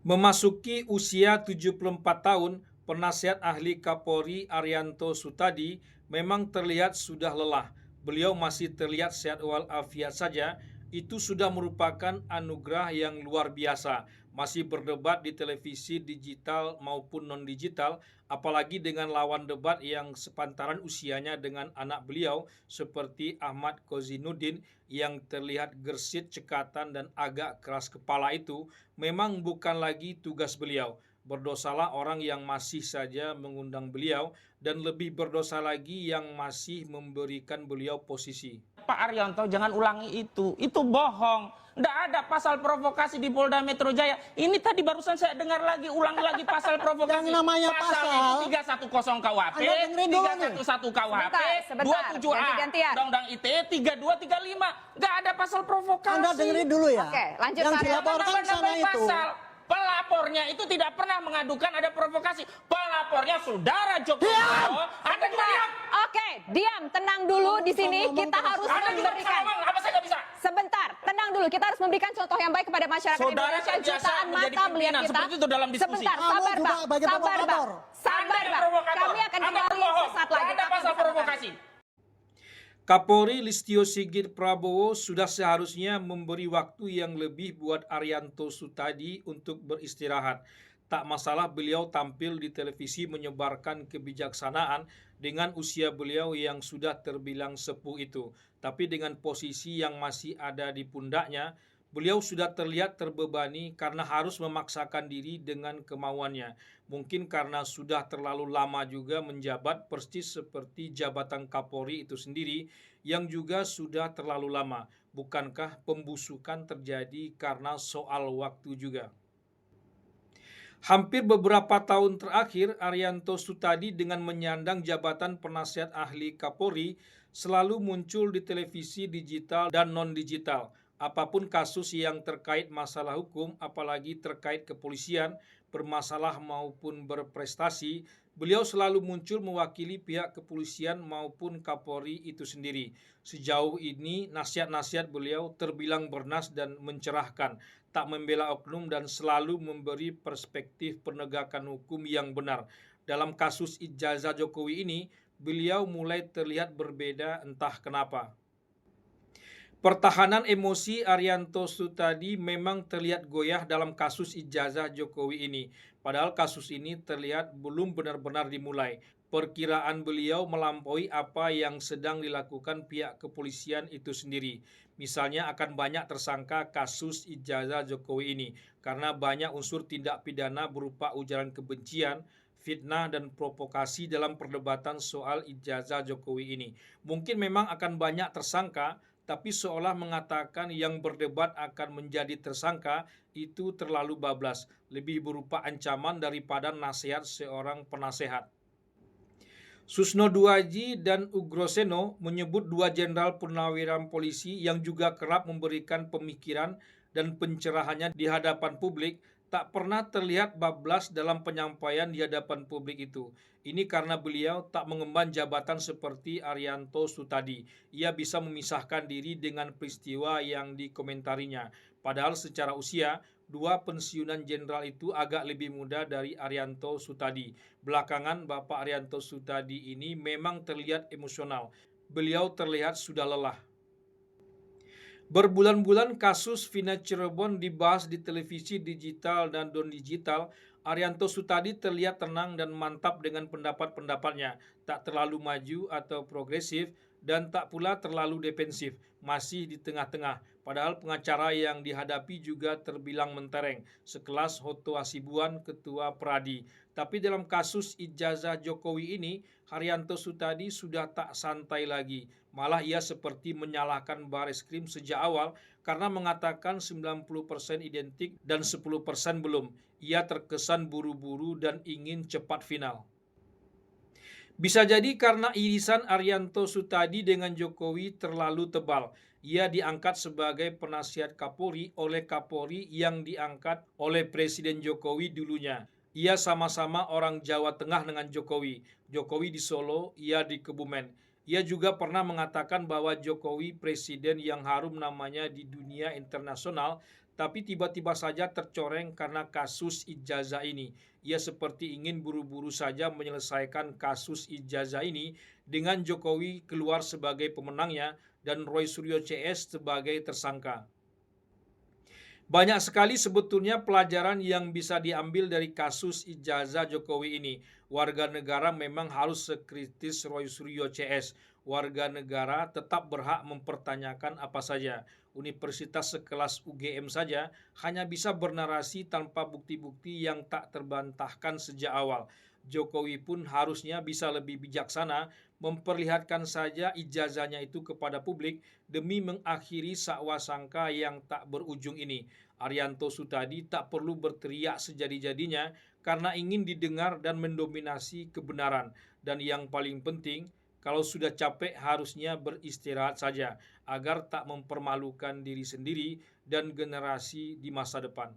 Memasuki usia 74 tahun, penasihat ahli Kapolri Arianto Sutadi memang terlihat sudah lelah. Beliau masih terlihat sehat walafiat saja. Itu sudah merupakan anugerah yang luar biasa. Masih berdebat di televisi digital maupun non-digital, apalagi dengan lawan debat yang sepantaran usianya dengan anak beliau seperti Ahmad Kozinuddin yang terlihat gersit, cekatan, dan agak keras kepala itu memang bukan lagi tugas beliau. Berdosalah orang yang masih saja mengundang beliau dan lebih berdosa lagi yang masih memberikan beliau posisi. Pak Arianto jangan ulangi itu bohong. Nggak ada pasal provokasi di Polda Metro Jaya. Ini tadi barusan saya dengar lagi, ulang lagi pasal provokasi. Yang namanya pasal itu 310 KUHP, 311 KUHP, 27A Undang-Undang ITE, 32, 35. Nggak ada pasal provokasi. Anda dengerin dulu ya. Oke, lanjut Yang Pak Arianto. dilaporkan sana itu. Pasal. Pelapornya itu tidak pernah mengadukan ada provokasi. Pelapornya saudara Joko Widodo. Anda juga diam. Oke, diam, tenang dulu di sini. Kita harus Anda juga memberikan. ngomong, apa saya nggak bisa? Sebentar, tenang dulu. Kita harus memberikan contoh yang baik kepada masyarakat Saudara Indonesia. terbiasa Jutaan menjadi mata melihat pimpinan, kita. seperti itu dalam diskusi. Sebentar, Kamu sabar juga Bang. sebagai Sabar Bang. provokator. Sabar Anda Bang. provokator. Kami akan Anda kembali pembohong. sesaat lagi. Ada Tapi pasal bersama provokasi. Kapolri Listio Sigit Prabowo sudah seharusnya memberi waktu yang lebih buat Arianto Sutadi untuk beristirahat. Tak masalah beliau tampil di televisi menyebarkan kebijaksanaan dengan usia beliau yang sudah terbilang sepuh itu. Tapi dengan posisi yang masih ada di pundaknya, beliau sudah terlihat terbebani karena harus memaksakan diri dengan kemauannya. Mungkin karena sudah terlalu lama juga menjabat persis seperti jabatan Kapolri itu sendiri yang juga sudah terlalu lama. Bukankah pembusukan terjadi karena soal waktu juga? Hampir beberapa tahun terakhir, Arianto Sutadi dengan menyandang jabatan penasihat ahli Kapolri selalu muncul di televisi digital dan non-digital. Apapun kasus yang terkait masalah hukum, apalagi terkait kepolisian, bermasalah maupun berprestasi, beliau selalu muncul mewakili pihak kepolisian maupun Kapolri itu sendiri. Sejauh ini, nasihat-nasihat beliau terbilang bernas dan mencerahkan, tak membela oknum dan selalu memberi perspektif penegakan hukum yang benar. Dalam kasus ijazah Jokowi ini, beliau mulai terlihat berbeda entah kenapa. Pertahanan emosi Arianto Sutadi memang terlihat goyah dalam kasus ijazah Jokowi ini. Padahal kasus ini terlihat belum benar-benar dimulai. Perkiraan beliau melampaui apa yang sedang dilakukan pihak kepolisian itu sendiri. Misalnya akan banyak tersangka kasus ijazah Jokowi ini karena banyak unsur tindak pidana berupa ujaran kebencian, fitnah, dan provokasi dalam perdebatan soal ijazah Jokowi ini. Mungkin memang akan banyak tersangka, tapi seolah mengatakan yang berdebat akan menjadi tersangka itu terlalu bablas, lebih berupa ancaman daripada nasihat seorang penasehat. Susno Duaji dan Ugroseno menyebut dua jenderal purnawiran polisi yang juga kerap memberikan pemikiran dan pencerahannya di hadapan publik tak pernah terlihat bablas dalam penyampaian di hadapan publik itu. Ini karena beliau tak mengemban jabatan seperti Arianto Sutadi. Ia bisa memisahkan diri dengan peristiwa yang dikomentarinya. Padahal secara usia, dua pensiunan jenderal itu agak lebih muda dari Arianto Sutadi. Belakangan Bapak Arianto Sutadi ini memang terlihat emosional. Beliau terlihat sudah lelah. Berbulan-bulan kasus Vina Cirebon dibahas di televisi digital dan non-digital. Arianto Sutadi terlihat tenang dan mantap dengan pendapat-pendapatnya, tak terlalu maju atau progresif dan tak pula terlalu defensif, masih di tengah-tengah. Padahal pengacara yang dihadapi juga terbilang mentereng, sekelas Hoto Hasibuan, Ketua Pradi. Tapi dalam kasus ijazah Jokowi ini, Arianto Sutadi sudah tak santai lagi. Malah ia seperti menyalahkan Bareskrim sejak awal karena mengatakan 90% identik dan 10% belum. Ia terkesan buru-buru dan ingin cepat final. Bisa jadi karena irisan Arianto Sutadi dengan Jokowi terlalu tebal. Ia diangkat sebagai penasihat Kapolri oleh Kapolri yang diangkat oleh Presiden Jokowi dulunya. Ia sama-sama orang Jawa Tengah dengan Jokowi. Jokowi di Solo, ia di Kebumen. Ia juga pernah mengatakan bahwa Jokowi presiden yang harum namanya di dunia internasional, tapi tiba-tiba saja tercoreng karena kasus ijazah ini. Ia seperti ingin buru-buru saja menyelesaikan kasus ijazah ini dengan Jokowi keluar sebagai pemenangnya dan Roy Suryo CS sebagai tersangka. Banyak sekali sebetulnya pelajaran yang bisa diambil dari kasus ijazah Jokowi ini. Warga negara memang harus sekritis Roy Suryo CS. Warga negara tetap berhak mempertanyakan apa saja. Universitas sekelas UGM saja hanya bisa bernarasi tanpa bukti-bukti yang tak terbantahkan sejak awal. Jokowi pun harusnya bisa lebih bijaksana memperlihatkan saja ijazahnya itu kepada publik demi mengakhiri sakwasangka yang tak berujung ini. Arianto Sutadi tak perlu berteriak sejadi-jadinya karena ingin didengar dan mendominasi kebenaran. Dan yang paling penting, kalau sudah capek harusnya beristirahat saja agar tak mempermalukan diri sendiri dan generasi di masa depan.